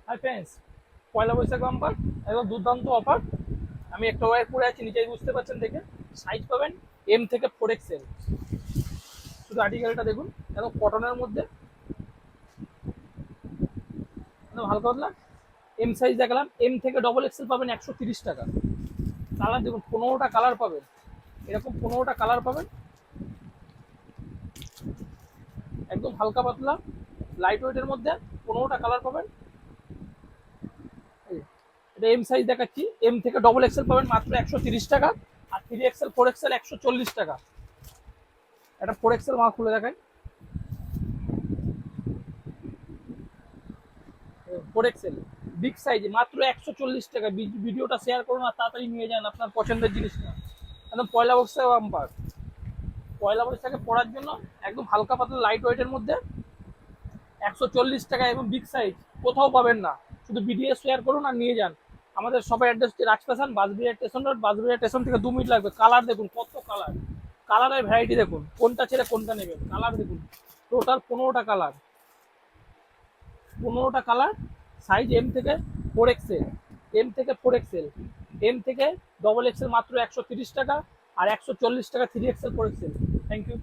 Hi friends, পয়লা Boishakh bumper একদম দুর্দান্ত offer. আমি একটা ওয়্যার পরে আছি, নিচেই বুঝতে পারছেন দেখে। সাইজ পাবেন এম থেকে 4XL। শুধু আর্টিকেলটা দেখুন, একদম কটনের মধ্যে, একদম হালকা পাতলা। এম সাইজ দেখালাম, এম থেকে XXL পাবেন 130 টাকা। কালার দেখুন, 15টা কালার পাবেন, এরকম 15টা কালার পাবেন। একদম হালকা পাতলা লাইট ওয়েটের মধ্যে 15টা কালার পাবেন। এটা এম সাইজ দেখাচ্ছি, এম থেকে XXL পাবেন মাত্র 130 টাকা। আর 3XL 4XL 140 টাকা। একটা 4XL মাল খুলে দেখায়। 4XL বিগ সাইজ মাত্র 140 টাকা। ভিডিওটা শেয়ার করুন আর তাড়াতাড়ি নিয়ে যান আপনার পছন্দের জিনিসটা। একদম পয়লা বৈশাখ বাম্পার, পয়লা বৈশাখে পরার জন্য একদম হালকা পাতলা লাইট ওয়েটের মধ্যে 140 টাকা এবং বিগ সাইজ। কোথাও পাবেন না, শুধু ভিডিও শেয়ার করুন আর নিয়ে যান। আমাদের শপের অ্যাড্রেস হচ্ছে রাজপ্রাসাদ, বাসবিহার স্টেশন রোড। বাসবিহার স্টেশন থেকে 2 মিনিট লাগবে। কালার দেখুন, কত কালার, কালারের ভ্যারাইটি দেখুন, কোনটা ছেড়ে কোনটা নেবেন। কালার দেখুন, টোটাল 15টা কালার, 15টা কালার। সাইজ এম থেকে 4XL, এম থেকে 4XL, এম থেকে XXL মাত্র 130 টাকা। আর 140 টাকা 3XL 4XL। Thank you.